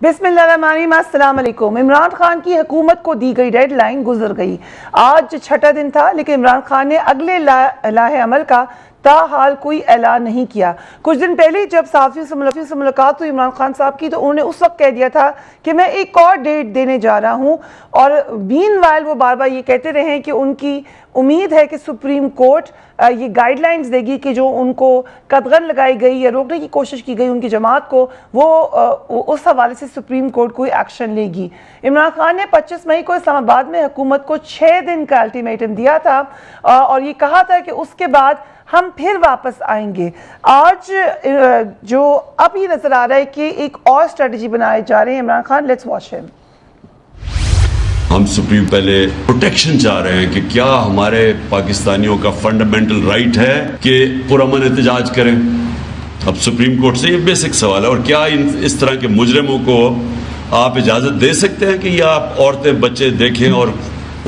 बिस्मिल्लाहिर्रहमानिर्रहीम, अस्सलाम वालेकुम। इमरान खान की हुकूमत को दी गई डेडलाइन गुजर गई। आज छठा दिन था, लेकिन इमरान खान ने अगले लाहे अमल का ताहाल कोई ऐलान नहीं किया। कुछ दिन पहले जब सहाफ़ियों से मुलाकात हुई इमरान खान साहब की, तो उन्होंने उस वक्त कह दिया था कि मैं एक और डेट देने जा रहा हूँ। और मीनवाइल वो बार बार ये कहते रहे हैं कि उनकी उम्मीद है कि सुप्रीम कोर्ट ये गाइडलाइंस देगी कि जो उनको कदगन लगाई गई या रोकने की कोशिश की गई उनकी जमात को, वो उस हवाले से सुप्रीम कोर्ट कोई एक्शन लेगी। इमरान खान ने 25 मई को इस्लामाबाद में हुकूमत को 6 दिन का अल्टीमेटम दिया था और ये कहा था कि उसके बाद हम फिर वापस आएंगे। आज जो अब ये नजर आ रहा है कि एक और स्ट्रेटजी बनाए जा रहे हैं Imran Khan. Let's watch him. हम सुप्रीम पहले प्रोटेक्शन चाह रहे हैं कि क्या हमारे पाकिस्तानियों का फंडामेंटल राइट है कि पुरअमन एहतजाज करें। अब सुप्रीम कोर्ट से ये बेसिक सवाल है। और क्या इस तरह के मुजरिमों को आप इजाज़त दे सकते हैं कि या आप औरतें बच्चे देखें और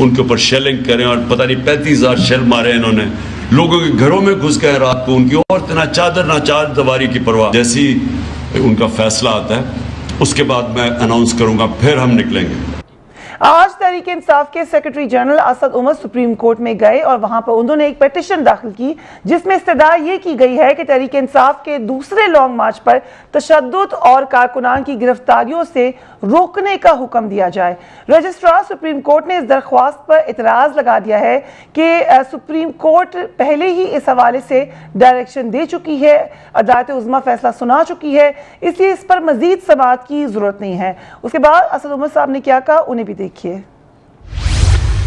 उनके ऊपर शेलिंग करें? और पता नहीं 35,000 शेल मारे इन्होंने, लोगों के घरों में घुस गए रात को, उनकी औरतें ना चादर ना चारदीवारी की परवाह। जैसी उनका फैसला आता है उसके बाद मैं अनाउंस करूंगा, फिर हम निकलेंगे। आज तहरीक इंसाफ के secretary general Asad Umar supreme court में गए और वहां पर उन्होंने एक पिटीशन दाखिल की जिसमें इस्तदा ये की गई है कि तहरीक इंसाफ के दूसरे लॉन्ग मार्च पर तशद्दुद और कारकुनान की गिरफ्तारियों से रोकने का हुक्म दिया जाए। रजिस्ट्रार सुप्रीम कोर्ट ने इस दरख्वास्त पर इतराज़ लगा दिया है कि सुप्रीम कोर्ट पहले ही इस हवाले से डायरेक्शन दे चुकी है, अदालत उज़्मा फैसला सुना चुकी है, इसलिए इस पर मजीद समाअत की जरूरत नहीं है। उसके बाद असद उमर साहब ने क्या कहा, उन्हें भी देखिए।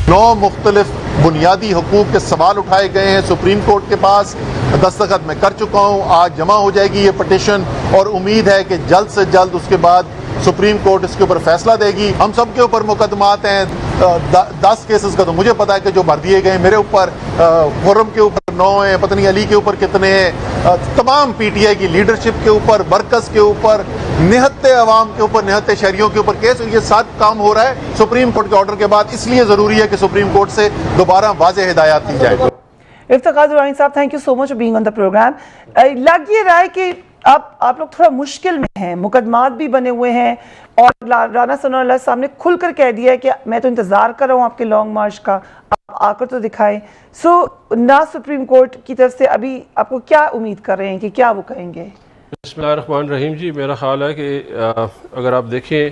9 मुख्तलिफ बुनियादी हकूक़ के सवाल उठाए गए हैं सुप्रीम कोर्ट के पास। दस्तखत मैं कर चुका हूँ, आज जमा हो जाएगी ये पटिशन और उम्मीद है कि जल्द से जल्द उसके बाद सुप्रीम कोर्ट इसके ऊपर फैसला देगी। हम सब के ऊपर मुकदमात हैं, 10 केसेस का तो मुझे पता है कि जो भर दिए गए, मेरे ऊपर, खुर्रम के ऊपर 9 हैं, पता नहीं अली के ऊपर कितने हैं, तमाम पीटीआई की लीडरशिप के ऊपर, मरकज के ऊपर, निहत्ते अवाम के ऊपर, निहत्ते शहरियों के ऊपर केस। ये सब काम हो रहा है सुप्रीम कोर्ट के ऑर्डर के बाद, इसलिए जरूरी है कि सुप्रीम कोर्ट से दोबारा वाज़ेह हिदायत दी जाए। इफ्तिखार दुरानी साहब, thank you so much for being on the programme. लग ये रहा है कि अब आप लोग थोड़ा मुश्किल में हैं, मुकदमात भी बने हुए हैं और राना सनाउल्लाह साहब ने खुलकर कह दिया है कि मैं तो इंतजार कर रहा हूँ आपके लॉन्ग मार्च का, आप आकर तो दिखाएं। सो ना सुप्रीम कोर्ट की तरफ से अभी आपको क्या उम्मीद कर रहे हैं कि क्या वो कहेंगे? बिस्मिल्लाहिर्रहमानिर्रहीम जी, मेरा ख्याल है कि अगर आप देखें,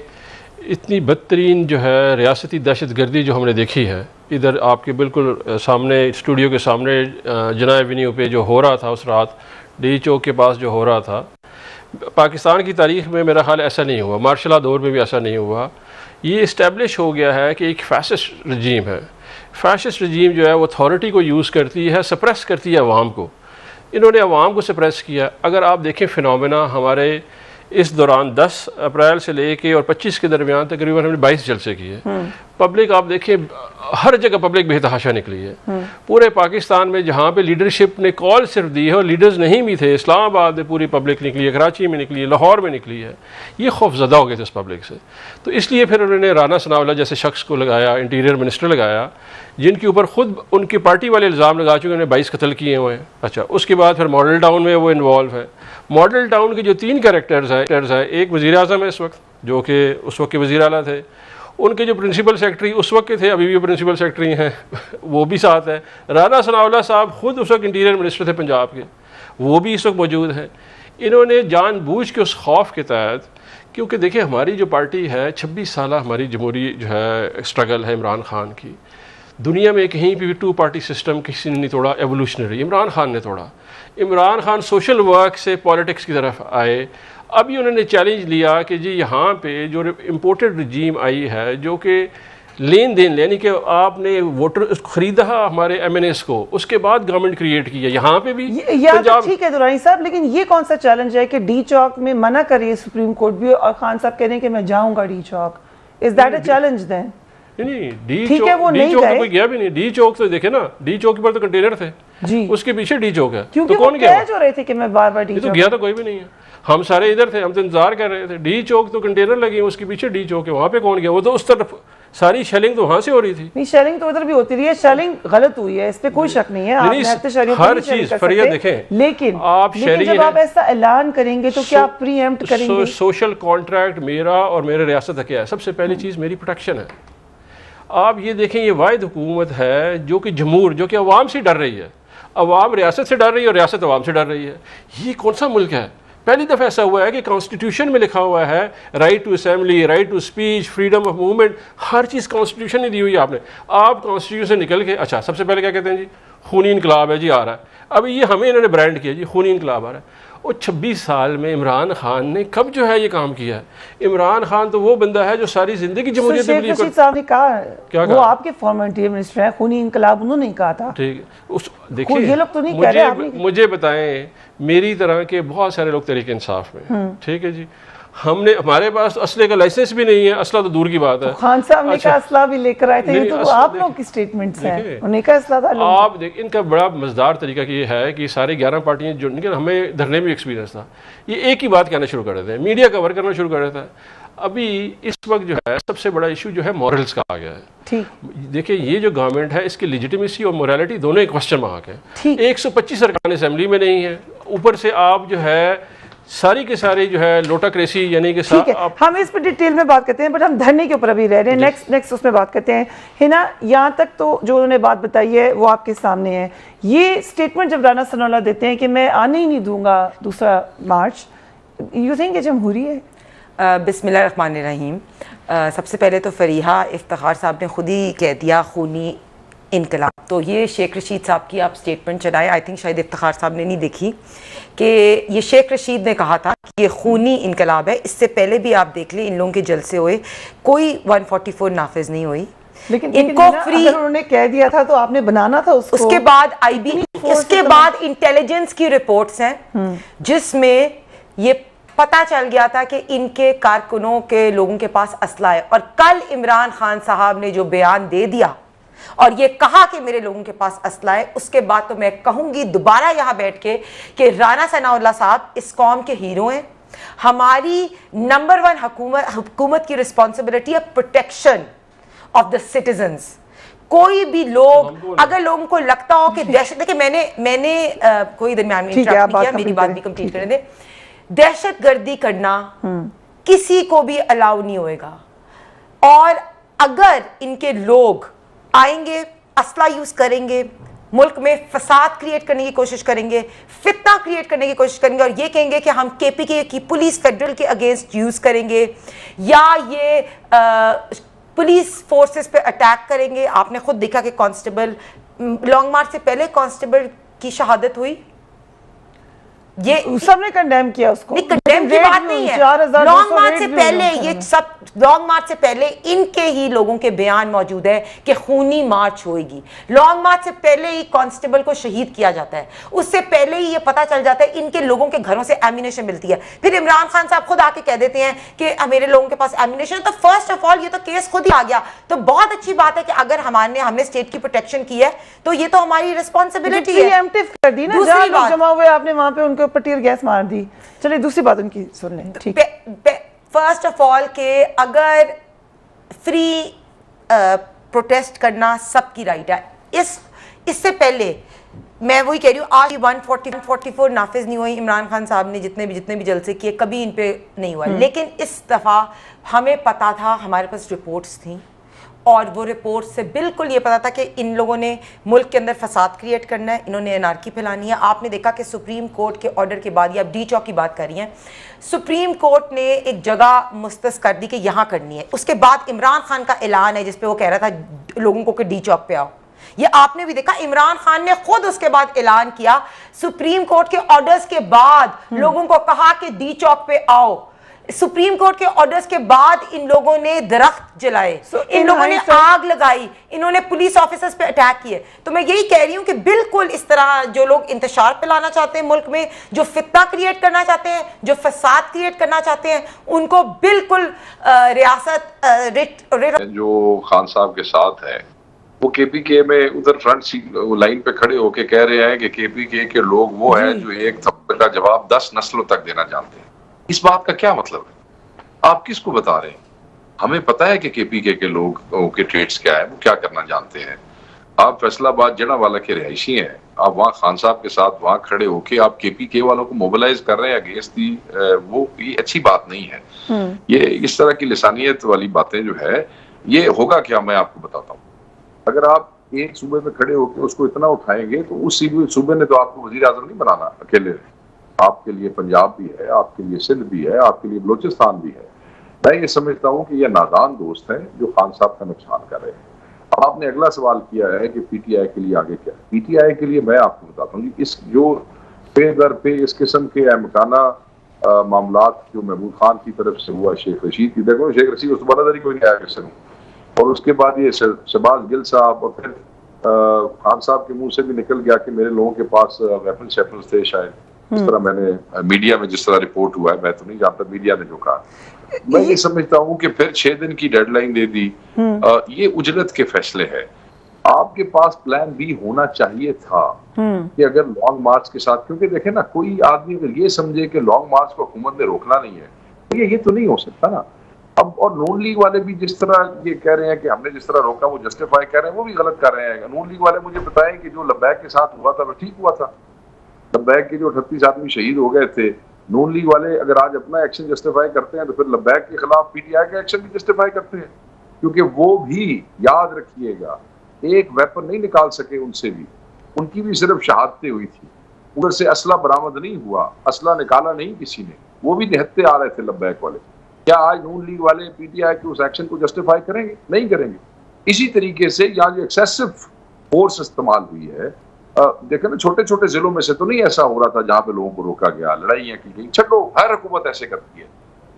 इतनी बदतरीन जो है रियासती दहशतगर्दी जो हमने देखी है, इधर आपके बिल्कुल सामने स्टूडियो के सामने जनाए एवेन्यू पे जो हो रहा था उस रात, डी चौक के पास जो हो रहा था, पाकिस्तान की तारीख़ में मेरा ख्याल ऐसा नहीं हुआ, मार्शल लॉ दौर में भी ऐसा नहीं हुआ। ये इस्टेब्लिश हो गया है कि एक फैसिस्ट रजीम है। फैसिस्ट रजीम जो है वो अथॉरिटी को यूज़ करती है, सप्रेस करती है अवाम को। इन्होंने अवाम को सप्रेस किया। अगर आप देखें फिनोमेना हमारे इस दौरान 10 अप्रैल से लेके और 25 के दरमियान तकरीबन हमने 22 जलसे किए। पब्लिक आप देखें, हर जगह पब्लिक बेतहाशा निकली है। पूरे पाकिस्तान में जहाँ पे लीडरशिप ने कॉल सिर्फ दी है और लीडर्स नहीं भी थे, इस्लामाबाद में पूरी पब्लिक निकली है, कराची में निकली है, लाहौर में निकली है। ये खौफजदा हो गए थे इस पब्लिक से, तो इसलिए फिर उन्होंने राना सनाउल्लाह जैसे शख्स को लगाया, इंटीरियर मिनिस्टर लगाया, जिनके ऊपर खुद उनकी पार्टी वाले इल्ज़ाम लगा चुके, उन्होंने 22 कत्ल किए हुए हैं। अच्छा, उसके बाद फिर मॉडल टाउन में वो इन्वॉल्व है। मॉडल टाउन के जो 3 कैरेक्टर्स हैं, एक वज़ीर आज़म है इस वक्त, जो कि उस वक्त के वज़ीर आला थे, उनके जो प्रिंसिपल सेक्रेटरी उस वक्त के थे, अभी भी प्रिंसिपल सेक्रेटरी हैं वो भी साथ है। राना सनाउल्लाह साहब खुद उस वक्त इंटीरियर मिनिस्टर थे पंजाब के, वो भी इस वक्त मौजूद हैं। इन्होंने जानबूझ के उस खौफ के तहत, क्योंकि देखिए हमारी जो पार्टी है 26 साल हमारी जमहूरी जो है स्ट्रगल है इमरान खान की, दुनिया में कहीं भी 2 पार्टी सिस्टम किसी ने नहीं तोड़ा, एवोल्यूशनरी इमरान खान ने तोड़ा। इमरान खान सोशल वर्क से पॉलिटिक्स की तरफ आए। अभी उन्होंने चैलेंज लिया कि जी यहाँ पे जो इम्पोर्टेड रजीम आई है, जो कि लेन देन, यानी कि आपने वोटर खरीदा हमारे MNS को, उसके बाद गवर्नमेंट क्रिएट की है, यहाँ पे भी तो ठीक है दुरानी साहब, लेकिन ये कौन सा चैलेंज है कि डी चौक में मना करिए सुप्रीम कोर्ट भी और खान साहब कह रहे हैं कि मैं जाऊँगा D Chowk? Is that a challenge then? नहीं, डी चौक तो कोई गया भी नहीं। डी चौक तो देखे ना, डी चौक पर तो कंटेनर थे। जी। उसके पीछे डी चौक है। क्योंकि तो वो कौन गया? कह जो रहे थे कि मैं बार-बार डी ये तो चौक। गया तो कोई भी नहीं है, हम सारे इधर थे, हम तो इंतजार कर रहे थे। डी चौक तो कंटेनर लगे हैं, उसके पीछे डी चौक है, वहाँ पे कौन गया? वो तो उस तरफ सारी शेलिंग तो वहाँ से हो रही थी। नहीं, शेलिंग तो उधर भी होती रही है, शेलिंग गलत हुई है, इस पे कोई शक नहीं है। आप नहते शहरियों को हर नहीं शेलिंग चीज कर फरिया सकते, देखें, लेकिन आप शहरी जब आप हैं, ऐसा ऐलान करेंगे तो क्या आप प्रीएम्प्ट करेंगे? सोशल कॉन्ट्रैक्ट मेरा और मेरे रियासत का क्या है? सबसे पहली चीज़ मेरी प्रोटेक्शन है। आप ये देखें, ये वाहिद हुकूमत है जो कि जमहूर, जो कि अवाम से डर रही है, अवाम रियासत से डर रही है और रियासत अवाम से डर रही है। ये कौन सा मुल्क है? पहली दफ़ा ऐसा हुआ है कि कॉन्स्टिट्यूशन में लिखा हुआ है right to assembly, right to speech, freedom of movement, हर चीज़ कॉन्स्टिट्यूशन ने दी हुई है आपने। आप कॉन्स्टिट्यूशन से निकल के, अच्छा सबसे पहले क्या कहते हैं जी, खूनी इनकलाब है जी आ रहा है। अब ये हमें इन्होंने ब्रांड किया जी, खूनी इनकलाब आ रहा है। और 26 साल में इमरान खान ने कब जो है ये काम किया है? इमरान खान तो वो बंदा है जो सारी जिंदगी जमहूरियत में शेख रशीद साहब ने कहा, क्या वो कहा? आपके फॉर्मर इंटीरियर मिनिस्टर हैं, खूनी इनकलाब उन्होंने कहा था। ठीक है, उस कोई देखिए, ये लोग तो नहीं कह रहे, आप नहीं- मुझे बताएं, मेरी तरह के बहुत सारे लोग तहरीक इंसाफ में, ठीक है जी, हमारे पास असले का लाइसेंस भी नहीं है, असला तो दूर की बात है। खान साहब ने अच्छा, कहा असला भी लेकर आए थे, ये नहीं, तो असला आप लोग की स्टेटमेंट्स हैं, देखिए, उन्होंने कहा असला था लोग। आप देख, इनका बड़ा मजेदार तरीका ये है कि सारे 11 पार्टियां जो, हमें धरने में एक्सपीरियंस था, ये एक ही बात कहना शुरू कर देते हैं, मीडिया कवर करना शुरू कर देता है। अभी इस वक्त जो है सबसे बड़ा इशू जो है मॉरल्स का आ गया है। ठीक, देखिए, ये जो गवर्नमेंट है इसकी लेजिटिमेसी और मोरालिटी दोनों एक क्वेश्चन मार्क है। ठीक। 125 अरकान असेंबली में नहीं है, ऊपर से आप जो है सारी के सारी जो है लोटाक्रेसी, यानी कि ठीक है, हम इस पर डिटेल में बात करते हैं, बट हम धरने के ऊपर अभी रह रहे हैं। नेक्स्ट उसमें बात करते हैं, है ना। यहाँ तक तो जो उन्होंने बात बताई है वो आपके सामने है। ये स्टेटमेंट जब राना सनाउल्लाह देते हैं कि मैं आने ही नहीं दूंगा 2 मार्च, यू थिंक ये जमहूरी है? बिस्मिल्लाहिर्रहमानिर्रहीम। सबसे पहले तो फरीहा इफ्तिखार साहब ने खुद ही कह दिया खूनी इनकलाब, तो ये शेख रशीद साहब की आप स्टेटमेंट चलाएं। आई थिंक शायद इफ्तिखार साहब ने नहीं देखी कि ये शेख रशीद ने कहा था कि ये खूनी इनकलाब है। इससे पहले भी आप देख लें, इन लोगों के जलसे हुए, कोई 144 नाफिज नहीं हुई, लेकिन इनको फ्री, अगर उन्होंने कह दिया था तो आपने बनाना था उसको। उसके बाद आईबी, इसके बाद इंटेलिजेंस की रिपोर्ट्स हैं जिसमें ये पता चल गया था कि इनके कारकुनों के लोगों के पास असला है। और कल इमरान खान साहब ने जो बयान दे दिया और ये कहा कि मेरे लोगों के पास असला है, उसके बाद तो मैं कहूंगी दोबारा यहां बैठ के कि राना सनाउल्लाह साहब इस कौम के हीरो हैं। हमारी नंबर 1 हुकूमत की रिस्पॉन्सिबिलिटी है प्रोटेक्शन ऑफ द सिटीजन्स। कोई भी लोग, अगर लोगों को लगता हो कि दहशत, देखिए मैंने कोई दरमियान में इंटरप्ट नहीं किया, मेरी बात भी कंप्लीट करने दे। दहशत गर्दी करना किसी को भी अलाउ नहीं होएगा, और अगर इनके लोग आएंगे, असला यूज करेंगे, मुल्क में फसाद क्रिएट करने की कोशिश करेंगे, फितना क्रिएट करने की कोशिश करेंगे, और ये कहेंगे कि हम केपीके की पुलिस फेडरल के अगेंस्ट यूज करेंगे, या ये पुलिस फोर्सेस पे अटैक करेंगे। आपने खुद देखा कि कांस्टेबल, लॉन्ग मार्च से पहले कांस्टेबल की शहादत हुई, ये सबने कंडेम किया उसको। कंडेम की बात नहीं है, लॉन्ग मार्च से पहले ये सब, लॉन्ग मार्च से पहले इनके ही लोगों के बयान मौजूद है कि खूनी मार्च होगी। लॉन्ग मार्च से पहले ही कांस्टेबल को शहीद किया जाता है, उससे पहले ही ये पता चल जाता है इनके लोगों के घरों से एम्यूनेशन मिलती है। फिर इमरान खान साहब खुद आके कह देते हैं कि मेरे लोगों के पास एम्यूनेशन। तो फर्स्ट ऑफ ऑल ये तो केस खुद ही आ गया। तो बहुत अच्छी बात है कि अगर हमने स्टेट की प्रोटेक्शन की है तो ये तो हमारी रिस्पॉन्सिबिलिटी है। प्रीएम्प्टिव कर दी ना, जहां लोग जमा हुए आपने वहां पे उनके ऊपर टीयर गैस मार दी। चलिए दूसरी बात उनकी सुन लें। ठीक, फर्स्ट ऑफ ऑल के अगर फ्री प्रोटेस्ट करना सबकी राइट है, इससे पहले मैं वही कह रही हूँ, आज 144 नाफिज नहीं हुई। इमरान खान साहब ने जितने भी जलसे किए कभी इन पे नहीं हुआ, लेकिन इस दफा हमें पता था, हमारे पास रिपोर्ट्स थी, और वो रिपोर्ट से बिल्कुल ये पता था कि इन लोगों ने मुल्क के अंदर फसाद क्रिएट करना है, इन्होंने एनार्की फैलानी है। आपने देखा कि सुप्रीम कोर्ट के ऑर्डर के बाद, या आप डी चौक की बात कर रही हैं, सुप्रीम कोर्ट ने एक जगह मुस्तस कर दी कि यहाँ करनी है। उसके बाद इमरान खान का ऐलान है जिसपे वो कह रहा था लोगों को कि डी चौक पे आओ। ये आपने भी देखा, इमरान खान ने खुद उसके बाद ऐलान किया, सुप्रीम कोर्ट के ऑर्डर्स के बाद लोगों को कहा कि डी चौक पे आओ। सुप्रीम कोर्ट के ऑर्डर्स के बाद इन लोगों ने दरख्त जलाए, इन लोगों ने आग लगाई, इन्होंने पुलिस ऑफिसर्स पे अटैक किए। तो मैं यही कह रही हूं कि बिल्कुल इस तरह जो लोग इंतशार फैलाना चाहते हैं मुल्क में, जो फितना क्रिएट करना चाहते हैं, जो फसाद क्रिएट करना चाहते हैं, उनको बिल्कुल रियासत जो खान साहब के साथ है वो केपीके में उधर फ्रंट लाइन पे खड़े होके कह रहे हैं कि केपीके के लोग वो हैं जो एक थप्पड़ का जवाब 10 नस्लों तक देना जानते हैं। इस बात का क्या मतलब है? आप किसको बता रहे हैं? हमें पता है कि केपीके के लोग के ट्रेड्स क्या है, वो क्या करना जानते हैं। आप फैसलाबाद जड़ावाला के रहायशी हैं, आप वहाँ खान साहब के साथ वहाँ खड़े होके आप केपीके वालों को मोबिलाइज कर रहे हैं अगेंस्ट दी, वो ये अच्छी बात नहीं है। ये इस तरह की लिसानियत वाली बातें जो है, ये होगा क्या मैं आपको बताता हूँ। अगर आप एक सूबे में खड़े होकर उसको इतना उठाएंगे तो उस सूबे ने तो आपको वजीर आजम नहीं बनाना अकेले। आपके लिए पंजाब भी है, आपके लिए सिंध भी है, आपके लिए बलोचिस्तान भी है। मैं ये समझता हूँ कि ये नादान दोस्त हैं जो खान साहब का नुकसान कर रहे हैं। आपने अगला सवाल किया है कि पीटीआई के लिए आगे क्या है। पीटीआई के लिए मैं आपको बताता हूँ, इस जो पे दर पे इस किस्म के अहमकाना मामलात जो महमूद खान की तरफ से हुआ, शेख रशीद की, देखो शेख रशीद उस बरादरी कोई नहीं आया किसी ने, और उसके बाद ये शहबाज गिल साहब, और फिर खान साहब के मुंह से भी निकल गया कि मेरे लोगों के पास वेपन शेपन्स थे शायद, इस तरह मैंने मीडिया में जिस तरह रिपोर्ट हुआ है, मैं तो नहीं जानता, मीडिया ने जो कहा। मैं ये समझता हूँ कि फिर 6 दिन की डेडलाइन दे दी। ये उजलत के फैसले हैं। आपके पास प्लान बी होना चाहिए था कि अगर लॉन्ग मार्च के साथ, क्योंकि देखें ना, कोई आदमी अगर ये समझे कि लॉन्ग मार्च को हुकूमत ने रोकना नहीं है, ये तो नहीं हो सकता ना। अब और नून लीग वाले भी जिस तरह ये कह रहे हैं कि हमने जिस तरह रोका वो जस्टिफाई कर रहे हैं, वो भी गलत कर रहे हैं। नून लीग वाले मुझे बताएं कि जो लब्बैक के साथ हुआ था वो ठीक हुआ था। लब्बैक के जो 38 आदमी शहीद हो गए थे, नून लीग वाले अगर आज अपना एक्शन जस्टिफाई करते हैं तो फिर लब्बैक के खिलाफ पीटीआई का एक्शन भी जस्टिफाई करते हैं, क्योंकि वो भी, याद रखिएगा, एक वेपन नहीं निकाल सके उनसे भी, उनकी भी सिर्फ शहादतें हुई थी, उधर से असला बरामद नहीं हुआ, असला निकाला नहीं किसी ने, वो भी निहत्ते आ रहे थे लब्बैक वाले। क्या आज नून लीग वाले पीटीआई के उस एक्शन को जस्टिफाई करेंगे? नहीं करेंगे। इसी तरीके से यहाँ जो एक्सेसिव फोर्स इस्तेमाल हुई है, देखें ना, छोटे छोटे जिलों में से तो नहीं ऐसा हो रहा था जहां पे लोगों को रोका गया, लड़ाइयां की गई, छठो हर हुकूमत ऐसे करती है,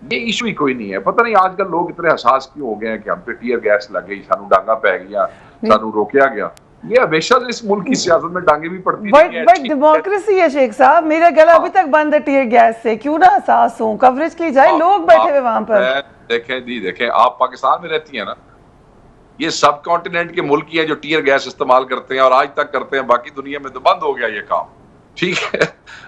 ये इशू ही कोई नहीं है। पता नहीं आजकल लोग इतने हसास क्यों हो गए हैं कि हम पे टीयर गैस लग गई, सानू डांगा पै गया, सानू रोकया गया। ये हमेशा से इस मुल्क की सियासत में डांगे भी पड़ती है। बट डेमोक्रेसी है शेख साहब, मेरा गला अभी तक बंद है टीयर गैस से, क्यों ना एहसास हो, कवरेज की जाए, लोग बैठे हुए वहां पर। देखें, आप पाकिस्तान में रहती हैं ना, ये सब कॉन्टिनेंट के मुल्क ही हैं जो टीयर गैस इस्तेमाल करते हैं और आज तक करते हैं, बाकी दुनिया में तो बंद हो गया ये काम, ठीक है।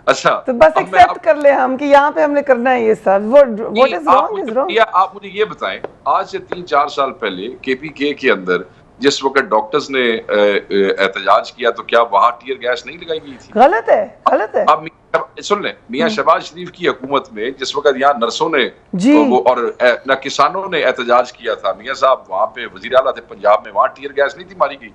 अच्छा, तो बस एक्सेप्ट कर ले हम कि यहाँ पे हमने करना है ये सब। What is wrong is wrong. आप मुझे ये बताएं, आज से 3-4 साल पहले केपीके के अंदर जिस वक्त डॉक्टर्स ने एहतजाज किया तो क्या वहां टीयर गैस नहीं लगाई गई थी? गलत है, गलत है। आप सुन लें, मियां शहबाज शरीफ की हुकूमत में जिस वक्त यहाँ नर्सों ने और न किसानों ने एहतजाज किया था, मियां साहब वहां पे वजीर आला थे पंजाब में, वहां टीयर गैस नहीं थी मारी गई।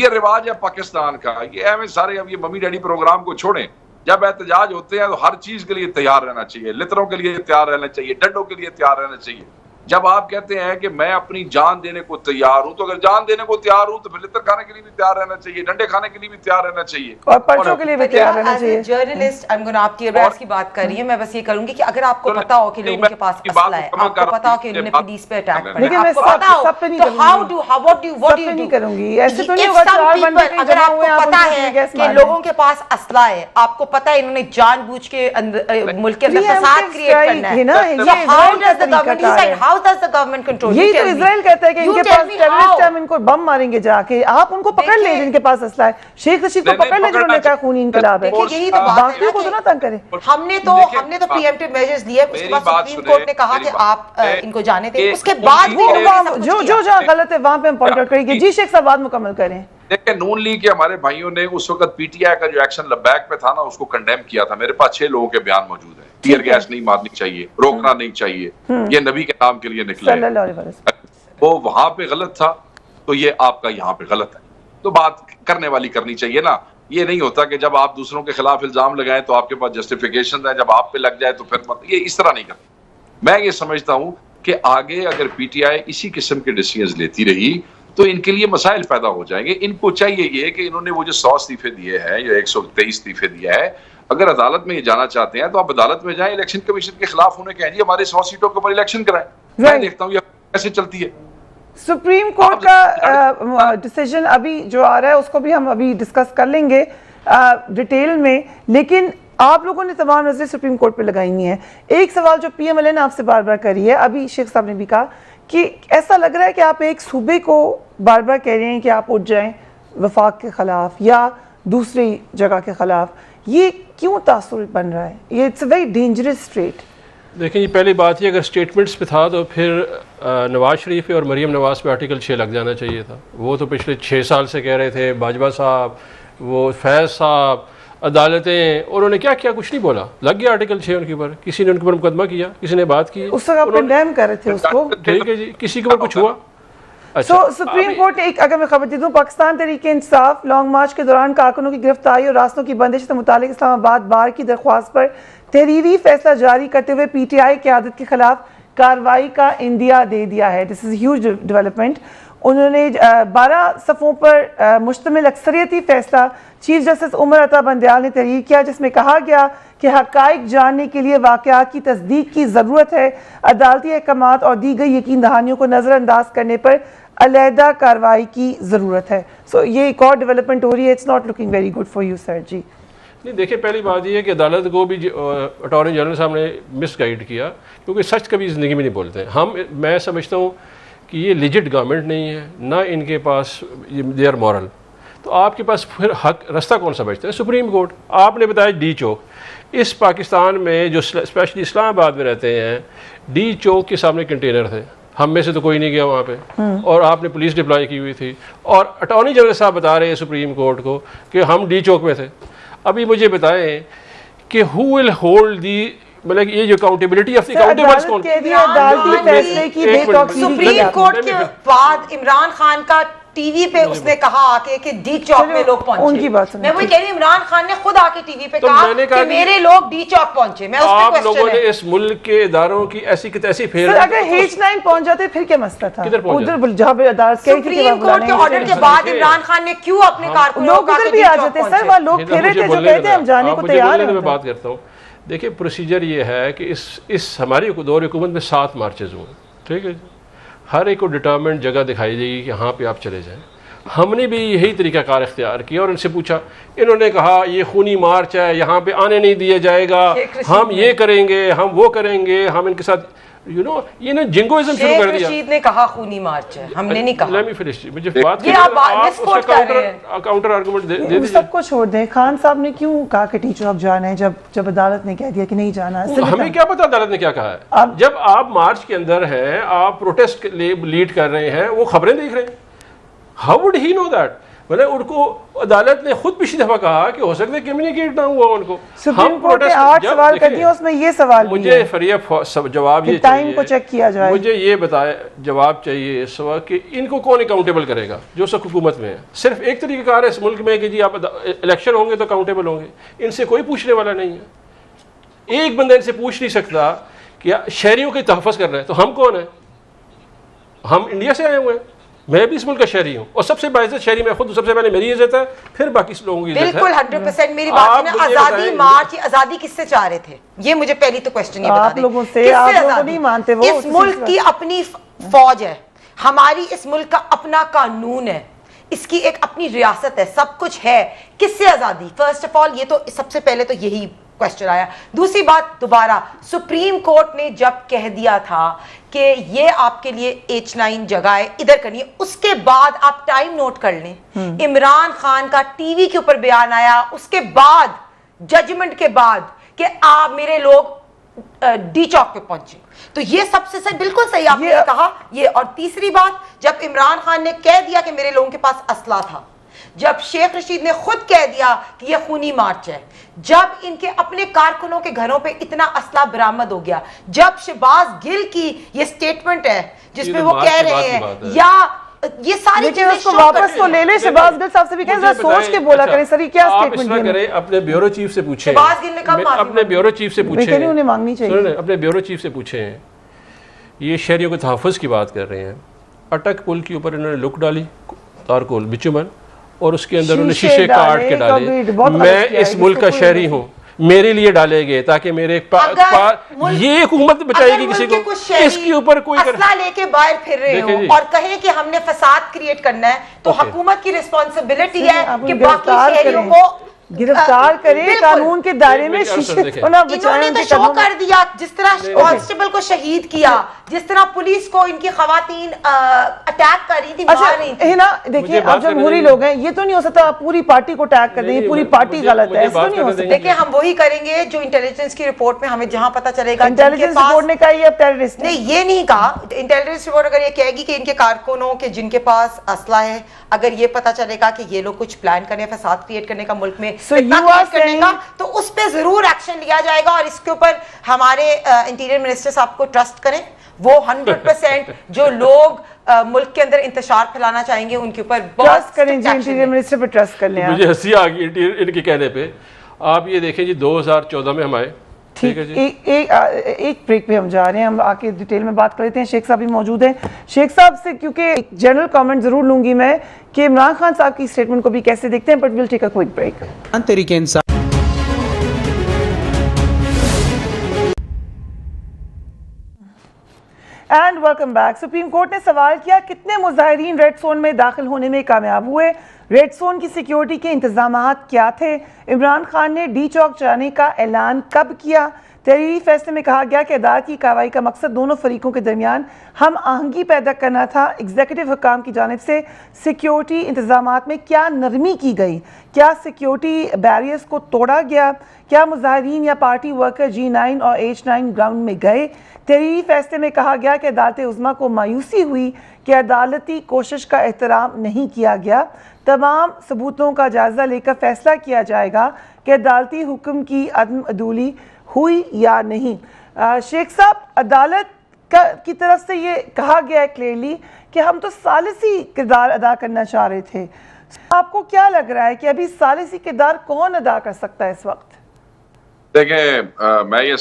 ये रिवाज है पाकिस्तान का। ये हमें सारे अब ये मम्मी डैडी प्रोग्राम को छोड़ें, जब एहतजाज होते हैं तो हर चीज के लिए तैयार रहना चाहिए, लितरों के लिए तैयार रहना चाहिए, डंडों के लिए तैयार रहना चाहिए। जब आप कहते हैं कि मैं अपनी जान देने को तैयार हूं, तो अगर जान देने को तैयार हूं तो फिर लितर खाने के लिए भी तैयार रहना चाहिए, डंडे खाने के लिए भी तैयार रहना चाहिए, और पर्चों के लिए भी तैयार रहना चाहिए। जर्नलिस्ट आप टीयर गैस की बात कर रही है, मैं बस ये करूंगी कि अगर आपको पता हो कि लोगों के पास असला है, आपको पता हो कि उन्होंने पुलिस पे अटैक किया, लेकिन मैं सब पे नहीं करूंगी, व्हाट डू नहीं करूंगी, ऐसे तो नहीं होगा। 4 बंदे अगर आपको पता है कि लोगों के पास असला है, आपको पता है इन्होंने जानबूझ के मुल्क के अंदर फसाद क्रिएट करना है, हाउ डज द गवर्नमेंट यही तो इजराइल कहता है कि इनके पास टेररिस्ट है, हम इनको बम मारेंगे जाके। आप उनको पकड़ ले जिनके पास असला है, शेख रशीद को पकड़ ले जिन्होंने कहा खूनी इनकलाब है। यही तो बाकियों को तो ना तंग करें। हमने तो प्रीएम्प्टिव मेजर्स लिए, उसके बाद सुप्रीम कोर्ट ने कहा कि आप इनको जाने दें, उसके बाद जो जहाँ गलत है वहां पे हम पॉइंट आउट करेंगे। जी शेख साहब, बात मुकम्मल करें। देखिए, नून लीग के हमारे भाइयों ने उस वक्त पीटीआई का जो एक्शन लब्बैक पे था ना, उसको कंडेम किया था। मेरे पास 6 लोगों के बयान मौजूद है। टीयर गैस नहीं मारनी चाहिए, रोकना नहीं चाहिए, ये नबी के नाम के लिए निकले, वो वहां पे गलत था, तो ये आपका यहाँ पे गलत है। तो बात करने वाली करनी चाहिए ना। ये नहीं होता कि जब आप दूसरों के खिलाफ इल्जाम लगाएं तो आपके पास जस्टिफिकेशन है, जब आप पे लग जाए तो फिर मत, ये इस तरह नहीं करते। मैं ये समझता हूं कि आगे अगर पीटीआई इसी किस्म के डिसीजंस लेती रही तो इनके लिए मसाइल पैदा हो जाएंगे। इनको चाहिए ये कि इन्होंने वो जो 100 इस्तीफे दिए हैं या 123 इस्तीफे दिया है, अगर अदालत में ये जाना चाहते हैं तो आप अदालत में जाएं, इलेक्शन कमीशन के खिलाफ होने कहें जी हमारे 100 सीटों के ऊपर इलेक्शन कराएं। मैं देखता हूँ ये कैसे चलती है। सुप्रीम कोर्ट का डिसीजन अभी जो आ रहा है उसको भी हम अभी डिस्कस कर लेंगे डिटेल में, लेकिन आप लोगों ने तमाम नजरें सुप्रीम कोर्ट पे लगाई हुई हैं। एक सवाल जो PMLN ने आपसे बार बार करी है, अभी शेख साहब ने भी कहा कि ऐसा लग रहा है कि आप एक सूबे को बार बार कह रहे हैं कि आप उठ जाएं वफाक के खिलाफ या दूसरी जगह के खिलाफ, ये क्यों तासुर बन रहा है? ये it's a very dangerous trait. देखिए, ये पहली बात ही अगर स्टेटमेंट्स पे था तो फिर नवाज शरीफ पे और मरीम नवाज पे आर्टिकल 6 लग जाना चाहिए था। वो तो पिछले 6 साल से कह रहे थे, बाजवा साहब, वो फैज़ साहब, अदालतें, उन्होंने क्या किया? कुछ नहीं बोला, लग गया आर्टिकल 6 उनके ऊपर। किसी ने उनके ऊपर मुकदमा किया, किसी ने बात की, उस वक्त आप कंडेम कर रहे थे उसको, ठीक है जी, किसी के ऊपर कुछ हुआ? तो सुप्रीम कोर्ट ने एक, अगर मैं खबर दे दूं, पाकिस्तान तहरीके इंसाफ लॉन्ग मार्च के दौरान कारकुनों की गिरफ्तारी और रास्तों की बंदिश से मुतालिक इस्लामाबाद बार की दरख्वास्त पर तहरीरी फैसला जारी करते हुए PTI क़यादत के खिलाफ कार्रवाई का इंदिया दे दिया है। This is huge development. उन्होंने 12 सफ़ों पर मुश्तमिल अक्सरियती फैसला चीफ जस्टिस उमर अता बंदयाल ने तहरीर किया, जिसमें कहा गया कि हक़ाइक़ जानने के लिए वाक़यात की तस्दीक की ज़रूरत है। अदालती अहकामात और दी गई यकीन दहानियों को नज़रअंदाज करने पर अलहदा कार्रवाई की ज़रूरत है। सो ये एक और डेवलपमेंट हो रही है। It's not looking very good for you sir ji. नहीं, देखिए, पहली बात यह है कि अदालत को भी अटॉर्नी जनरल साहब ने मिसगाइड किया, क्योंकि सच कभी ज़िंदगी में नहीं बोलते हैं। मैं समझता हूँ कि ये लिजिट गवर्नमेंट नहीं है, ना इनके पास दे आर मॉरल। तो आपके पास फिर हक रास्ता कौन सा बचता है? Supreme court. आपने बताया डी चौक, इस पाकिस्तान में जो स्पेशली इस्लामाबाद में रहते हैं, डी चौक के सामने कंटेनर थे, हम में से तो कोई नहीं गया वहाँ पे, और आपने पुलिस डिप्लॉय की हुई थी, और अटॉर्नी जनरल साहब बता रहे हैं सुप्रीम कोर्ट को कि हम डी चौक में थे। अभी मुझे बताएं कि हु विल होल्ड दी, मतलब ये जो अकाउंटेबिलिटी ऑफ द अकाउंटेबल्स कौन? सुप्रीम कोर्ट के बाद इमरान खान का टीवी पे उसने कहा आके कि डी चौक में लोग पहुंचे। उनकी बात मैं वही कह रही हूं, इमरान खान ने खुद आके टीवी पे कहा कि मेरे लोग डी चौक पहुंचे। मैं उस पे आप क्वेश्चन लोगों ने इस मुल्क के इदारों की ऐसी की तैसी फेर, अगर H9 पहुंच जाते फिर क्या मसला था? किधर पहुंच उधर जहां पे अदालत कही थी कि सुप्रीम कोर्ट के ऑर्डर के बाद इमरान खान ने क्यों अपने कारकुनों लोग उधर भी आ जाते सर, वहाँ लोग फेरे थे जो कहते हैं हम जाने को तैयार हैं। मैं बात करता हूँ। देखिए, प्रोसीजर ये है कि इस हमारी दौर हुकूमत में 7 मार्चेज हुए, ठीक है। हर एक को डिटर्मिनेंट जगह दिखाई देगी कि यहाँ पे आप चले जाएं। हमने भी यही तरीक़ाकार इख्तियार किया और इनसे पूछा, इन्होंने कहा ये खूनी मार्च है, यहाँ पे आने नहीं दिया जाएगा, हम ये करेंगे, हम वो करेंगे, हम इनके साथ ये ना जिंगोइज्म शुरू कर दिया। रशीद ने कहा खूनी मार्च है, हमने नहीं कहा। लेट मी फिनिश, मुझे बात ये आप मिसकोट कर रहे हैं। काउंटर आर्गुमेंट दे दीजिए। सबको छोड़ दें। खान साहब ने क्यों कहा कि टीचर आप जाना है, जब अदालत ने कह दिया कि नहीं जाना है? हमें क्या पता अदालत ने क्या कहा है? जब आप मार्च के अंदर हैं, आप प्रोटेस्ट लीड कर रहे हैं, वो खबरें देख रहे हैं, how would he know that? मतलब उनको अदालत ने खुद पिछली दफा कहा कि हो सकता है कम्युनिकेट ना हुआ उनको। सुप्रीम कोर्ट ने 8 सवाल कर दिए, उसमें ये सवाल भी मुझे फरिया जवाब ये टाइम को चेक किया जाए। मुझे ये बताए जवाब चाहिए इस वक्त कि इनको कौन अकाउंटेबल करेगा जो सब हुकूमत में है। सिर्फ एक तरीक़ाकार है इस मुल्क में कि जी आप इलेक्शन होंगे तो अकाउंटेबल होंगे, इनसे कोई पूछने वाला नहीं है। एक बंदा इनसे पूछ नहीं सकता कि शहरियों के तहफ़्फ़ुज़ कर रहे हैं, तो हम कौन है? हम इंडिया से आए हुए हैं, मैं भी इस मुल्क का शहरी हूँ, और सबसे बाइज्जत शहरी मैं खुद, सबसे पहले मेरी इज्जत है, फिर बाकी लोगों की इज्जत है। बिल्कुल 100% मेरी बात है ना। आजादी मार्च, आजादी किससे चाह रहे थे? ये मुझे पहली तो क्वेश्चन ये बता दें। लोगों से आप लोग नहीं मानते वो? इस मुल्क की अपनी फौज है, हमारी इस मुल्क का अपना कानून है, इसकी एक अपनी रियासत है, सब कुछ है। किससे आजादी? फर्स्ट ऑफ ऑल ये तो सबसे पहले तो यही क्वेश्चन आया। दूसरी बात, दोबारा सुप्रीम कोर्ट ने जब कह दिया था कि ये आपके लिए H9 जगह है, इधर करिए, उसके बाद आप टाइम नोट कर लें, इमरान खान का टीवी के ऊपर बयान आया, उसके बाद जजमेंट के बाद कि आप मेरे लोग डी चौक पे पहुंचे। तो ये सबसे सही, बिल्कुल सही आपने कहा ये। और तीसरी बात, जब इमरान खान ने कह दिया कि मेरे लोगों के पास असला था, जब शेख रशीद ने खुद कह दिया कि यह खूनी मार्च है, जब इनके अपने कारकुनों के घरों पे इतना असला बरामद हो गया, जब शहबाज गिल की ये स्टेटमेंट है जिसमें वो कह रहे हैं, या ये सारी चीजें उसको वापस तो ले ले। शहबाज गिल साहब से भी कहें, सोच के बोला करें सर, ये क्या स्टेटमेंट करें? अपने ब्यूरो चीफ से पूछे, शहबाज गिल ने कब अपने ब्यूरो चीफ से पूछे, उन्हें मांगनी चाहिए, अपने ब्यूरो चीफ से पूछे। ये शहरियों के तहफ़्फ़ुज़ की बात कर रहे हैं। अटक पुल के ऊपर इन्होंने लुक डाली, तारकोल बिचुमन, और उसके अंदर उन्होंने शीशे काट के डाले। मैं इस मुल्क का शहरी हूँ, मेरे लिए डाले गए ताकि मेरे ये हुकूमत बचाएगी किसी को, इसके ऊपर कोई असला लेके बाहर फिर रहे हो और कहे कि हमने फसाद क्रिएट करना है, तो हुकूमत की रिस्पॉन्सिबिलिटी है कि बाकी शहरियों को गिरफ्तार करें, बिल्कुल। कानून के दायरे में एक मिनट, शीशे देखें। को ना बचाएं, इन्होंने तो उनके शो कदमों में। कर दिया, जिस तरह कांस्टेबल को शहीद किया, जिस तरह पुलिस को इनकी खवातीन अटैक कर रही थी, अच्छा मार रही थी। है ना, देखिए मुझे आप बात जब करने हुरी दीजिए। लोग हैं, ये तो नहीं हो सकता आप पूरी पार्टी को टैग कर दें, नहीं, पूरी मुझे- पार्टी गलत है, मुझे ऐसा तो बात नहीं हो करने सकता। देंगे। देखिए हम वही करेंगे जो इंटेलिजेंस की रिपोर्ट में हमें जहां पता चलेगा इंटेलिजेंस रिपोर्ट ने कहा ये अब टेररिस्ट है। नहीं, ये नहीं कहा। इंटेलिजेंस रिपोर्ट अगर ये कहेगी कि इनके कारकुनों के जिनके पास असला है, अगर ये पता चलेगा कि ये लोग कुछ प्लान करने, फसाद क्रिएट करने का मुल्क में, So फितना you are क्रिएट करने का, saying- तो उस पे जरूर एक्शन लिया जाएगा। और इसके ऊपर हमारे इंटीरियर मिनिस्टर साहब को ट्रस्ट करें। वो 100% जो लोग मुल्क के अंदर इंतशार फैलाना चाहेंगे उनके ऊपर ट्रस्ट करें जी, इंटीरियर मिनिस्टर पे ट्रस्ट कर लें आप। मुझे हंसी आ गई इनके कहने पे। आप ये देखें जी, 2014 में हम आए, ठीक है जी। एक ब्रेक पे हम जा रहे हैं, हम आके डिटेल में बात कर लेते हैं। शेख साहब भी मौजूद हैं। शेख साहब से क्योंकि जनरल कमेंट जरूर लूंगी मैं कि इमरान खान साहब की स्टेटमेंट को भी कैसे देखते हैं, but will take a quick break. तरीके इंसान and welcome back. Supreme court ने सवाल किया कितने मुजाहिरीन रेड जोन में दाखिल होने में कामयाब हुए, रेड जोन की सिक्योरिटी के इंतजामात क्या थे, इमरान खान ने डी चौक जाने का ऐलान कब किया। तहरीरी फैसले में कहा गया कि अदालत की कार्रवाई का मकसद दोनों फरीकों के दरमियान हम आहंगी पैदा करना था। एग्जीक्यूटिव हुकाम की जानिब से सिक्योरिटी इंतजामात में क्या नरमी की गई, क्या सिक्योरिटी बैरियर्स को तोड़ा गया, क्या मुजाहिरीन या पार्टी वर्कर G9 और H9 ग्राउंड में गए। तहरीरी फैसले में कहा गया कि अदालत उज़्मा को मायूसी हुई कि अदालती कोशिश का एहतराम नहीं किया गया। तमाम सबूतों का जायज़ा लेकर फैसला किया जाएगा कि अदालती हुक्म की अदम अदूली हुई या नहीं। शेख साहब, अदालत की तरफ से ये कहा गया है क्लियरली कि हम तो सालिसी किरदार अदा करना चाह रहे थे। आपको क्या लग रहा है कि अभी सालिसी किरदार कौन अदा कर सकता है इस वक्त? देखें, मैं ये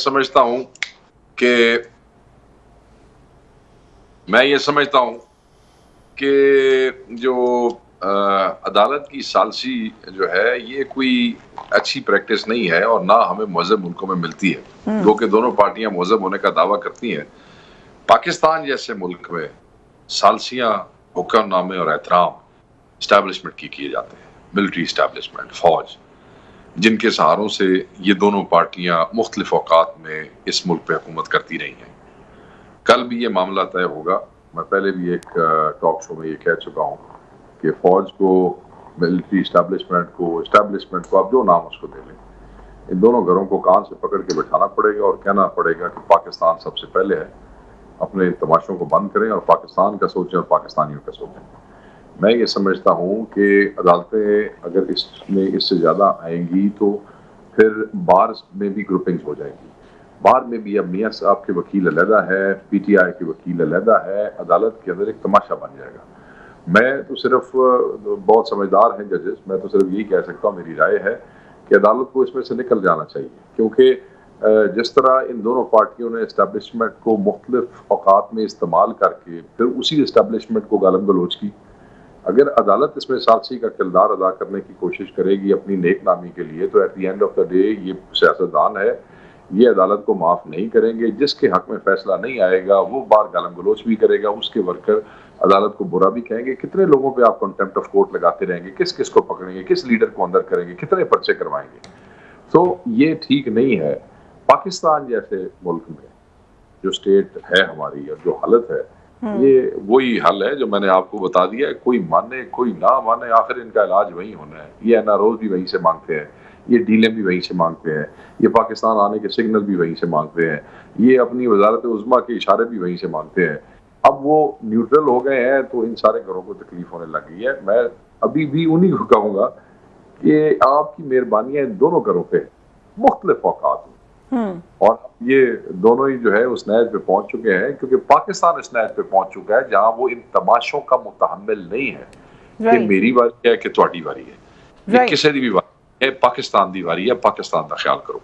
समझता हूं कि जो अदालत की सालसी जो है ये कोई अच्छी प्रैक्टिस नहीं है और ना हमें मुहज़्ज़ब मुल्कों में मिलती है, जो कि दोनों पार्टियां मुहज़्ज़ब होने का दावा करती हैं। पाकिस्तान जैसे मुल्क में सालसियां, हुक्मनामे और एहतराम इस्टेब्लिशमेंट की किए जाते हैं, मिलिट्री इस्टेब्लिशमेंट, फौज, जिनके सहारों से ये दोनों पार्टियां मुख्तलिफ औकात में इस मुल्क पे हुकूमत करती रही हैं। कल भी ये मामला तय होगा। मैं पहले भी एक टॉक शो में ये कह चुका हूँ कि फौज को, मिलिट्री इस्टेब्लिशमेंट को आप जो नाम उसको दे लें, इन दोनों घरों को कान से पकड़ के बैठाना पड़ेगा और कहना पड़ेगा कि पाकिस्तान सबसे पहले है, अपने तमाशों को बंद करें और पाकिस्तान का सोचें और पाकिस्तानियों का सोचें। मैं ये समझता हूँ कि अदालतें अगर इससे ज़्यादा आएंगी तो फिर बार में भी ग्रुपिंग्स हो जाएंगी। बार में भी अब मियाँ साहब के वकील अलहदा है, PTI के वकील अलहदा है, अदालत के अंदर एक तमाशा बन जाएगा। मैं तो सिर्फ, बहुत समझदार हैं जजेस, मैं तो सिर्फ यही कह सकता हूँ, मेरी राय है कि अदालत को इसमें से निकल जाना चाहिए, क्योंकि जिस तरह इन दोनों पार्टियों ने इस्टेब्लिशमेंट को मुख्तलिफ औकात में इस्तेमाल करके फिर उसी इस्टेब्लिशमेंट को गालम गलोच की, अगर अदालत इसमें सालसी का किरदार अदा करने की कोशिश करेगी अपनी नेक नामी के लिए, तो at the end of the day ये सियासतदान है, ये अदालत को माफ़ नहीं करेंगे। जिसके हक में फैसला नहीं आएगा वो बार गालम गलोच भी करेगा, उसके वर्कर अदालत को बुरा भी कहेंगे। कितने लोगों पे आप कंटेम्प्ट ऑफ कोर्ट लगाते रहेंगे, किस किस को पकड़ेंगे, किस लीडर को अंदर करेंगे, कितने पर्चे करवाएंगे। तो ये ठीक नहीं है। पाकिस्तान जैसे मुल्क में जो स्टेट है हमारी और जो हालत है, ये वही हल है जो मैंने आपको बता दिया है। कोई माने कोई ना माने, आखिर इनका इलाज वही होना है। ये NROs भी वहीं से मांगते हैं, ये डीलें भी वहीं से मांगते हैं, ये पाकिस्तान आने के सिग्नल भी वहीं से मांगते हैं, ये अपनी वजारत उज़्मा के इशारे भी वहीं से मांगते हैं। अब वो न्यूट्रल हो गए हैं तो इन सारे घरों को तकलीफ होने लग गई है। मैं अभी भी उन्हीं को कहूँगा कि आपकी मेहरबानियाँ इन दोनों घरों पे मुख्तलिफ औकात और ये दोनों ही जो है उस नैज पे पहुंच चुके हैं, क्योंकि पाकिस्तान इस नैज पे पहुंच चुका है जहां वो इन तमाशों का मुतहम्मिल नहीं है कि मेरी बारी है कि तुम्हारी बारी है, ये किसी की भी बारी है, पाकिस्तान की बारी है, पाकिस्तान का ख्याल करो।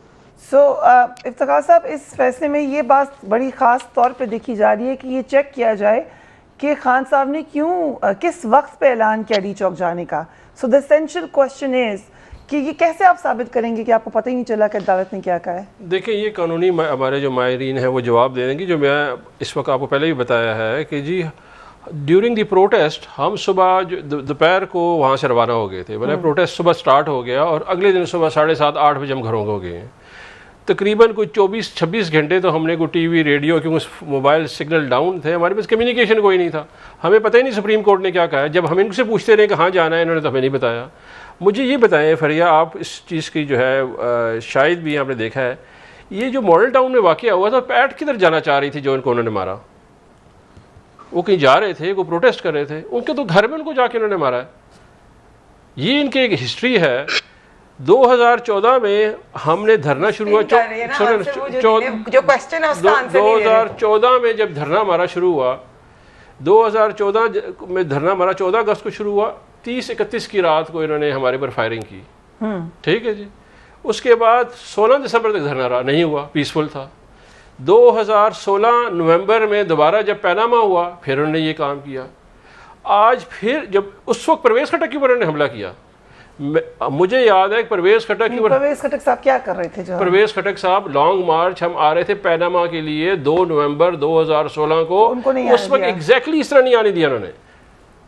इफ्तिखार साहब, इस फैसले में ये बात बड़ी ख़ास तौर पे देखी जा रही है कि ये चेक किया जाए कि खान साहब ने किस वक्त पे ऐलान किया डी चौक जाने का। So the essential question is कि ये कैसे आप साबित करेंगे कि आपको पता ही नहीं चला कि अदालत ने क्या कहा है? देखिए, ये कानूनी हमारे जो माहिरीन हैं वो जवाब दे देंगे। जो मैं इस वक्त आपको पहले भी बताया है कि जी ड्यूरिंग द प्रोटेस्ट हम सुबह दोपहर को वहाँ से रवाना हो गए थे। मतलब प्रोटेस्ट सुबह स्टार्ट हो गया और अगले दिन सुबह 7:30-8 बजे हम घरों को गए हैं। तकरीबन कोई 24-26 घंटे तो हमने कोई टीवी रेडियो, क्योंकि मोबाइल सिग्नल डाउन थे, हमारे पास कम्युनिकेशन कोई नहीं था, हमें पता ही नहीं सुप्रीम कोर्ट ने क्या कहा है। जब हम इनसे पूछते रहे कहाँ जाना है, इन्होंने तो हमें नहीं बताया। मुझे ये बताएं फरिया, आप इस चीज़ की जो है शायद भी आपने देखा है, ये जो मॉडल टाउन में वाक़या हुआ था, पैट किधर जाना चाह रही थी जो इनको उन्होंने मारा? वो कहीं जा रहे थे, वो प्रोटेस्ट कर रहे थे, उनके तो घर में उनको जाके उन्होंने मारा है। ये इनकी एक हिस्ट्री है। 2014 में हमने धरना शुरू हुआ, 2014 में जब धरना हमारा शुरू हुआ, 2014 में धरना हमारा 14 अगस्त को शुरू हुआ, 30-31 की रात को इन्होंने हमारे पर फायरिंग की। ठीक है जी। उसके बाद 16 दिसंबर तक धरना नहीं हुआ, पीसफुल था। 2016 नवंबर में दोबारा जब पैनामा हुआ, फिर उन्होंने ये काम किया। आज फिर जब उस वक्त परवेज़ खटक के ऊपर उन्होंने हमला किया, मुझे याद है कि परवेज़ खटक साहब क्या कर रहे थे? परवेज़ खटक साहब लॉन्ग मार्च, हम आ रहे थे पैनामा के लिए 2 नवंबर 2016 को, उस वक्त एग्जैक्टली इस तरह नहीं आने दिया उन्होंने।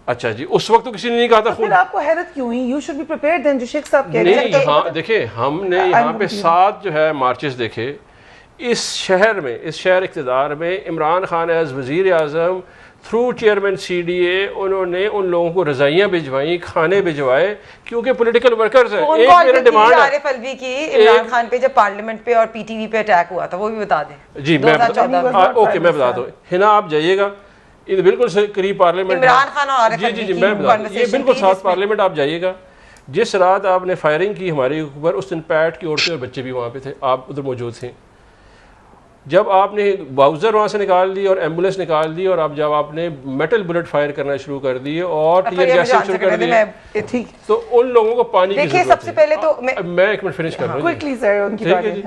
अच्छा जी, उस वक्त तो किसी ने नहीं कहा था। फिर आपको हैरत क्यों हुई? You should be prepared then, जो शेख साहब कह रहे हैं। नहीं, हाँ देखिए, हमने यहाँ पे 7 जो है मार्चेस देखे इस शहर में, इस शहर इक़्तिदार में। इमरान खान एज वज़ीर आज़म थ्रू चेयरमैन CDA उन्होंने उन लोगों को रज़ाइयाँ भिजवाई, खाने भिजवाए, क्योंकि पॉलिटिकल वर्कर्स हैं। एक मेरा डिमांड है आरिफ अलवी की इमरान खान पे जब पार्लियामेंट पे और PTV पे अटैक हुआ था, वो भी बता दें। जी मैं ओके, मैं बता दूँ। हिना आप जाइएगा, ये बिल्कुल करीब पार्लियामेंट, इमरान खान और आरिफ अलवी जी मैं बता दूँ, ये बिल्कुल साथ पार्लियामेंट आप जाइएगा। जिस रात आपने फायरिंग की हमारे ऊपर, उस दिन पैट की औरतें और बच्चे भी वहाँ पे थे, आप उधर मौजूद थे। जब आपने बाउजर वहाँ से निकाल दी और एम्बुलेंस निकाल दी, और अब जब आपने मेटल बुलेट फायर करना शुरू कर दिए और टीयर गैस शुरू कर दिए, ठीक, तो उन लोगों को पानी की देखिए, सबसे पहले तो मैं 1 मिनट फिनिश कर रहा हूँ। ठीक है जी।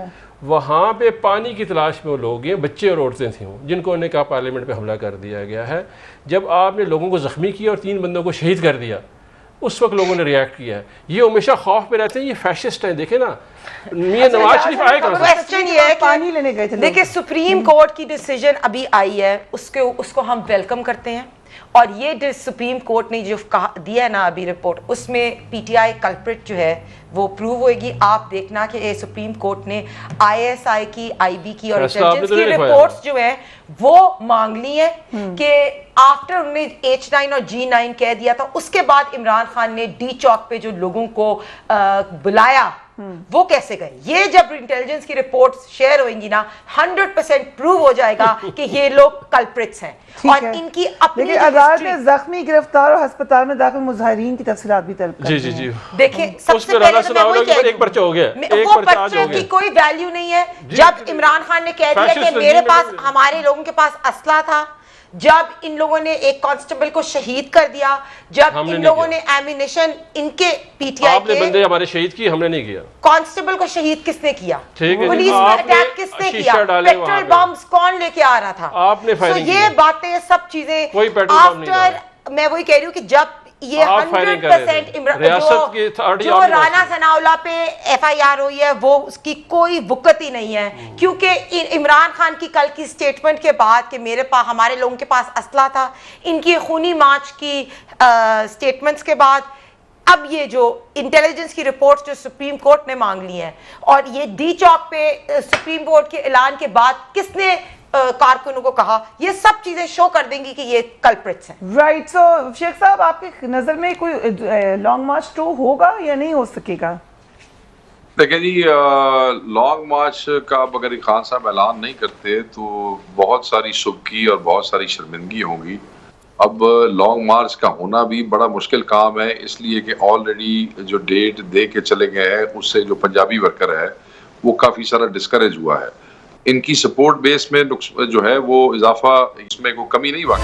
वहाँ पे पानी की तलाश में वो लोग हैं, बच्चे और औरतें थी जिनको उन्होंने कहा पार्लियामेंट पे हमला कर दिया गया है। जब आपने लोगों को ज़ख्मी किया और 3 बंदों को शहीद कर दिया, उस वक्त लोगों ने रिएक्ट किया है। ये हमेशा खौफ पे रहते हैं, ये फैशिस्ट हैं। देखे ना, मियां नवाज शरीफ आए कहाँ से? क्वेश्चन ये है पानी लेने गए थे। देखिए, सुप्रीम कोर्ट की डिसीजन अभी आई है, उसको हम वेलकम करते हैं। और ये सुप्रीम कोर्ट ने जो कहा दिया है ना अभी रिपोर्ट, उसमें PTI कल्प्रिट जो है वो प्रूव होएगी। आप देखना कि ये सुप्रीम कोर्ट ने ISI की, IB की और इंटेलिजेंस की रिपोर्ट्स जो है वो मांग ली है कि आफ्टर उन्होंने H9 और G9 कह दिया था, उसके बाद इमरान खान ने D चौक पे जो लोगों को बुलाया वो कैसे गए। ये जब इंटेलिजेंस की रिपोर्ट शेयर होंगी ना, 100% प्रूव हो जाएगा कि ये लोग कल्प्रिट्स हैं। और इनकी अपनी अदालत ने जख्मी, गिरफ्तार और अस्पताल में दाखिल मुजाहिरीन की तफसीलात भी तलब कर जी। देखिए, सबसे पहले तो मैं वही कह रही हूं, एक पर्चा हो गया, वो पर्चे की कोई वैल्यू नहीं है। जब इमरान खान ने कह दिया कि मेरे पास, हमारे लोगों के पास असला था, जब इन लोगों ने एक कांस्टेबल को शहीद कर दिया, जब इन लोगों ने एमिनेशन इनके PTI के बंदे हमारे शहीद की, हमने नहीं किया। कांस्टेबल को शहीद किसने किया? पुलिस ने अटैक किसने किया? पेट्रोल बम्स कौन लेके आ रहा था? आपने फायरिंग ये बातें, सब चीजें आफ्टर, मैं वही कह रही हूँ कि जब ये 100% जो राना सनाउल्लाह पे FIR हुई है, वो उसकी कोई वक़्त ही नहीं है। क्योंकि इमरान खान की कल की स्टेटमेंट के बाद कि मेरे पास, हमारे लोगों के पास असला था, इनकी खूनी मार्च की स्टेटमेंट्स के बाद, अब ये जो इंटेलिजेंस की रिपोर्ट्स जो सुप्रीम कोर्ट ने मांग ली हैं, और ये D चौक पे सुप्रीम कोर्ट के ऐलान के बाद किसने कारकुनों को कहा, ये सब चीजें शो कर देंगी कि ये कल्प्रिट्स हैं। राइट। सो शेख साहब, आपकी नजर में कोई लॉन्ग मार्च तो होगा या नहीं हो सकेगा? देखिए जी, लॉन्ग मार्च का अगर खान साहब ऐलान नहीं करते तो बहुत सारी सुबकी और बहुत सारी शर्मिंदगी होंगी। अब लॉन्ग मार्च का होना भी बड़ा मुश्किल काम है, इसलिए कि ऑलरेडी जो डेट दे के चले गए हैं, उससे जो पंजाबी वर्कर है वो काफ़ी सारा डिस्करेज हुआ है। इनकी सपोर्ट बेस में जो है वो इजाफा, इसमें कोई कमी नहीं वाकई।